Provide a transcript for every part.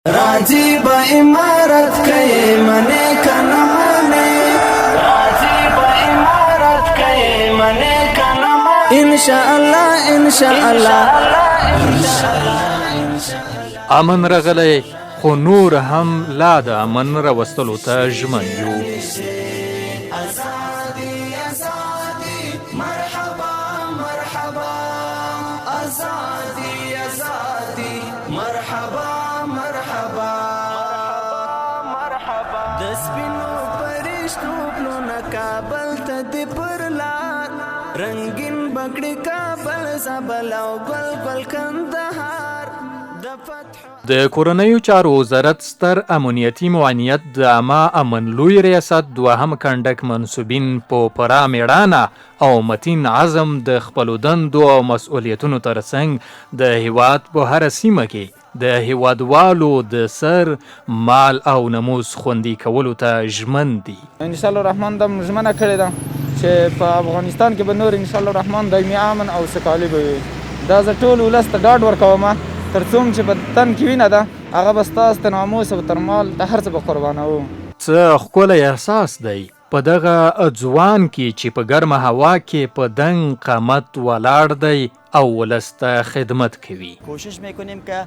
راځي به امارت کوي منې کنه منې راځي به امارت کوي منې کنه منې ان شاء الله ان شاء الله امن رغلی خو نور هم لا د امن راوستلو ته ژمن یو. د سپینو پرشتو پلونه کابل ته دی پر لار رنگین بګړي کابل زابل او ګل ګل کندهار د فتح د کورنیو چارو وزارت ستر امنیتي معاونیت د عامه امن لوی ریاست دوهم کنډک منصوبین په پوره میړانه او متین عزم د خپلو دندو او مسؤلیتونو ترڅنګ د هیواد په هره سیمه کې د هیوادوالو د سر مال او نموز خوندي کولو ته ژمن دي. ان شاء الله الرحمن د ژمنه کړې ده چې په افغانستان کې به نور ان شاء الله الرحمن دایمي امن او سوکالي به وي. دا زه ټول ولس ته ډاډ ورکوم تر څو چې په تن کې وینه ده هغه به ستاسو د ناموس او تر مال د هر څه به قربانوو. څه ښکلی احساس دی په دغه ځوان کې چې په ګرمه هوا کې په دنګ قامت ولاړ دی او ولس ته خدمت کوي. کوشش میکنیم که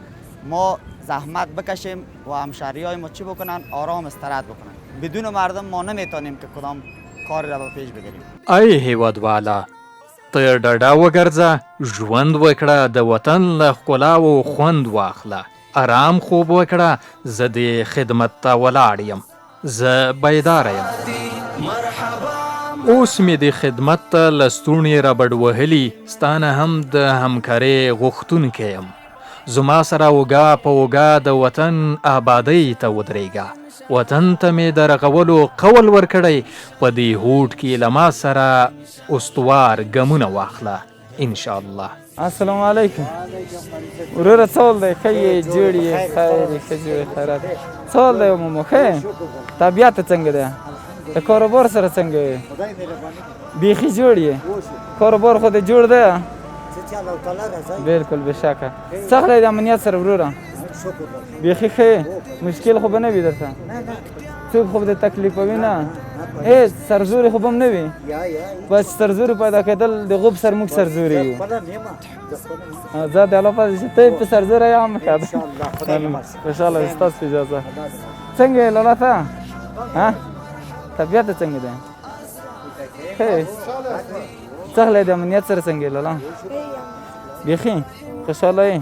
ما زحمت بکشیم و همشهریای ما چی بکنن آرام استراحت بکنن. بدون مردم ما نمیتونیم که کدام کار را به پیش بگیریم. ای هیوادوالا ته ډاډه وګرځه ژوند وکړه د وطن له ښکلاو خوند واخله ارام خوب وکړه زه د خدمت ته ولاړ یم زه بیداره یم اوس مې د خدمت ته لستوڼې رابډ وهلي ستانه هم د همکارۍ غوښتونکی یم زما سره اوږه په اوږه د وطن آبادۍ ته ودرېږه وطن ته مې د رغولو قول ورکړی په دې هوډ کې له ما سره استوار ګامونه واخله انشاءالله. السلام علیکم وروره څه ول دی ښه یې جوړ یې خیر یې ښه جوړ خیرات څه ول دی مومو ښه طبیعت څنګه دی د کاروبار سره څنګه یې بیخي جوړ یې کاروبار خو دې جوړ دی بالکل بشکه څخه د امنیت سره وروره بیخي ښه مشکل خو به نه وي درته څوک خو به د تکلیفوي نه سرزوري خو به هم نه وي بس سرزوري پیدا کېدل د غوب سر موږ سرزوري یو زه د الله پاس چې ته په سرزوری یم انشاءالله ستاسو په اجازه څنګه یې لالا ته طبیعت څنګه دی ښه څخه د امنیت سره څنګه یې لالا بیخي خوشحاله یې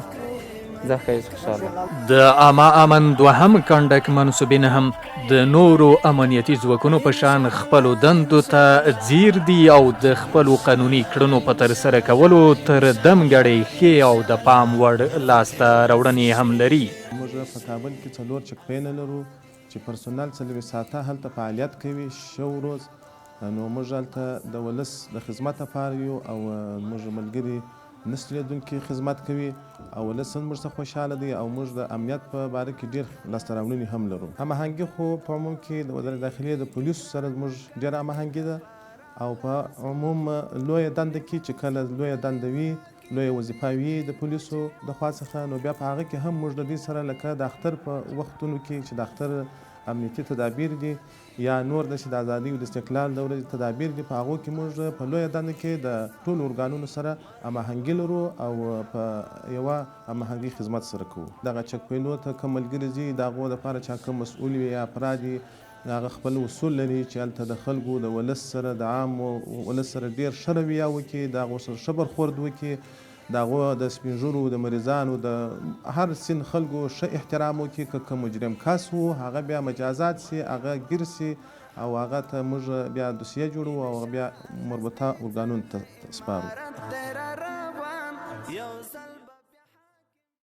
زه ښه خوشحاله د عامه امن دوهم کنډک منصوبین هم د نورو امنیتي ځواکونو په شان خپلو دندو ته ځیر دي او د خپلو قانوني کړنو په ترسره کولو تر دم ګړۍ ښې او د پام وړ لاسته راوړنې هم لري. موږ په کابل کې 4 چک پوینټونه لرو چې پرسونل 24 ساعته هلته فعالیت کوي شو ورځ نو موږ هلته د ولس د خدمت لپاره یو او موږ ملګري نسل لیدونکي خدمت کوي او ولس هم موږ څخه خوشحاله دی او موږ د امنیت په باره کې ډېر لاسته راوړنې هم لرو. هماهنګي خو په عموم کې د وزارت داخلي د پولیسو سره موږ ډېره هماهنګي ده او په عموم لویه دنده کې چې کله لویه دنده وي لویه وظیفه وي د پولیسو د خوا څخه نو بیا په هغه کې هم موږ د دې سره لکه د اختر په وختونو کې چې د اختر امنیتي تدابیر دي یا نور د ازادي او د استقلال د ورځې تدابیر دي په هغو کې موږ په لویه دنده کې د ټولو ارګانونو سره هماهنګي لرو او په یوه هماهنګي خدمت سره کوو. دغه چک پوینټونو ته کوم ملګري ځي د هغو دپاره چې کوم مسؤل وي یا افراد وي هغه خپل اصول لري چې هلته د خلکو د ولس سره د عام ولس سره ډېر ښه رویه وکړي د هغو سره ښه برخورد وکړي د هغو د سپین ږیرو د مریضانو د هر سن خلکو ښه احترام وکړي که کوم مجرم کس و هغه بیا مجازات سي هغه ګیر سي او هغه ته موږ بیا دوسیه جوړو او هغه بیا مربوطه ارګانونو ته سپارو.